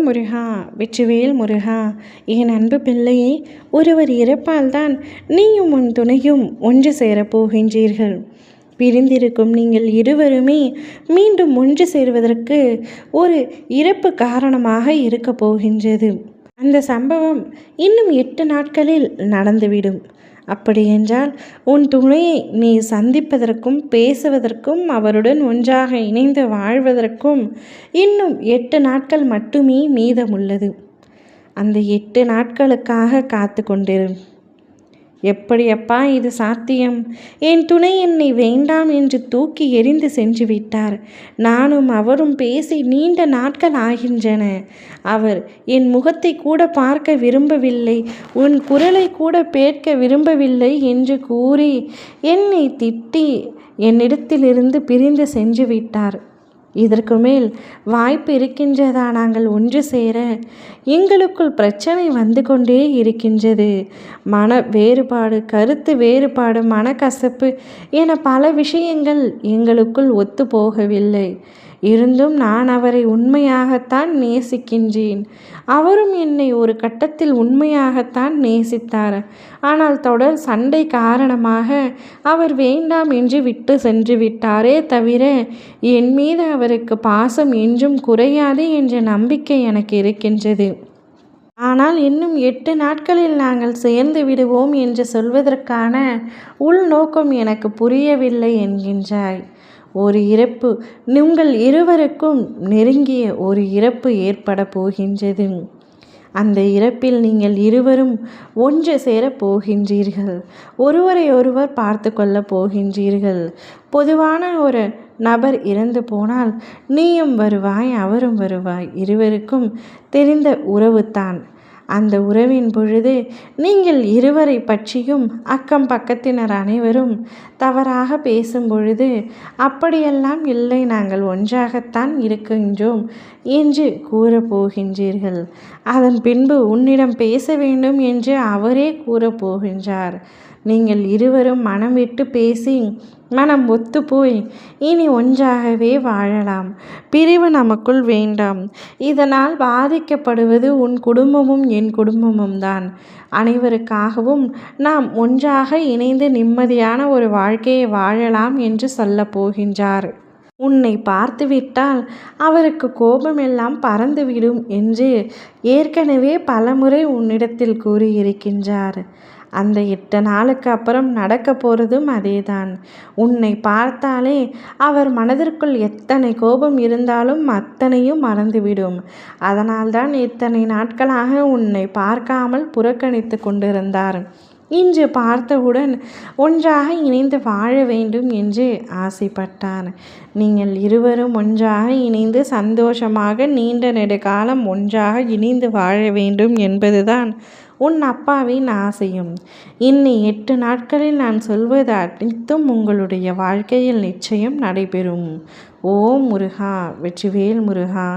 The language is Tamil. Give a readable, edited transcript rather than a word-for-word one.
ஓம் முருகா, வெற்றிவேல் முருகா. என் அன்பு பிள்ளையே, ஒருவர் இறப்பால் தான் நீயும் உன் துணையும் ஒன்று சேரப் போகின்றீர்கள். பிரிந்திருக்கும் நீங்கள் இருவருமே மீண்டும் ஒன்று சேர்வதற்கு ஒரு இறப்பு காரணமாக இருக்க போகின்றது. அந்த சம்பவம் இன்னும் 8 நாட்களில் நடந்துவிடும். அப்படியென்றால் உன் துணையை நீ சந்திப்பதற்கும் பேசுவதற்கும் அவருடன் ஒன்றாக இணைந்து வாழ்வதற்கும் இன்னும் 8 நாட்கள் மட்டுமே மீதமுள்ளது. அந்த 8 நாட்களுக்காக காத்து கொண்டிரு. எப்படியப்பா இது சாத்தியம்? என் துணை என்னை வேண்டாம் என்று தூக்கி எறிந்து சென்று விட்டார். நானும் அவரும் பேசி நீண்ட நாட்கள் ஆகின்றன. அவர் என் முகத்தை கூட பார்க்க விரும்பவில்லை, உன் குரலை கூட கேட்க விரும்பவில்லை என்று கூறி என்னை திட்டி என்னிடத்திலிருந்து பிரிந்து சென்று விட்டார். இதற்கு மேல் வாய்ப்பு இருக்கின்றதா நாங்கள் ஒன்று சேர? எங்களுக்குள் பிரச்சனை வந்து கொண்டே இருக்கின்றது. மன வேறுபாடு, கருத்து வேறுபாடு, மனக்கசப்பு என பல விஷயங்கள் எங்களுக்குள் ஒத்து போகவில்லை. இருந்தும் நான் அவரை உண்மையாகத்தான் நேசிக்கின்றேன். அவரும் என்னை ஒரு கட்டத்தில் உண்மையாகத்தான் நேசித்தார். ஆனால் தொடர் சண்டை காரணமாக அவர் வேண்டாம் என்று விட்டு சென்று விட்டாரே தவிர என் மீது அவருக்கு பாசம் என்றும் குறையாது என்ற நம்பிக்கை எனக்கு இருக்கின்றது. ஆனால் இன்னும் 8 நாட்களில் நாங்கள் சேர்ந்து விடுவோம் என்று சொல்வதற்கான உள்நோக்கம் எனக்கு புரியவில்லை என்கின்றாய். ஒரு இறப்பு, உங்கள் இருவருக்கும் நெருங்கிய ஒரு இறப்பு ஏற்பட போகின்றது. அந்த இறப்பில் நீங்கள் இருவரும் ஒன்று சேரப் போகின்றீர்கள். ஒருவரை ஒருவர் பார்த்து கொள்ளப் போகின்றீர்கள். பொதுவான ஒரு நபர் இறந்து போனால் நீயும் வருவாய், அவரும் வருவாய். இருவருக்கும் தெரிந்த உறவுதான். அந்த உறவின் பொழுது நீங்கள் இருவரை பற்றியும் அக்கம் பக்கத்தினர் அனைவரும் தவறாக பேசும் பொழுது அப்படியெல்லாம் இல்லை, நாங்கள் ஒன்றாகத்தான் இருக்கின்றோம் என்று கூறப்போகின்றீர்கள். அதன் பின்பு உன்னிடம் பேச வேண்டும் என்று அவரே கூறப்போகின்றார். நீங்கள் இருவரும் மனம் விட்டு பேசி மனம் ஒத்துப்போய் இனி ஒன்றாகவே வாழலாம். பிரிவு நமக்குள் வேண்டாம். இதனால் பாதிக்கப்படுவது உன் குடும்பமும் என் குடும்பமும் தான். அனைவருக்காகவும் நாம் ஒன்றாக இணைந்து நிம்மதியான ஒரு வாழ்க்கையை வாழலாம் என்று சொல்ல போகின்றார். உன்னை பார்த்துவிட்டால் அவருக்கு கோபமெல்லாம் பறந்துவிடும் என்று ஏற்கனவே பலமுறை உன்னிடத்தில் கூறியிருக்கின்றார். அந்த 8 நாளுக்கு அப்புறம் நடக்க போகிறதும் அதேதான். உன்னை பார்த்தாலே அவர் மனதிற்குள் எத்தனை கோபம் இருந்தாலும் அத்தனையும் மறந்துவிடும். அதனால்தான் இத்தனை நாட்களாக உன்னை பார்க்காமல் புறக்கணித்து கொண்டிருந்தார். இன்று பார்த்தவுடன் ஒன்றாக இணைந்து வாழ வேண்டும் என்று ஆசைப்பட்டார். நீங்கள் இருவரும் ஒன்றாக இணைந்து சந்தோஷமாக நீண்ட நெடுகாலம் ஒன்றாக இணைந்து வாழ வேண்டும் என்பதுதான் உன் அப்பாவின் ஆசையும். இன்னும் 8 நாட்களில் நான் சொல்வது அனைத்தும் உங்களுடைய வாழ்க்கையில் நிச்சயம் நடைபெறும். ஓம் முருகா, வெற்றிவேல் முருகா.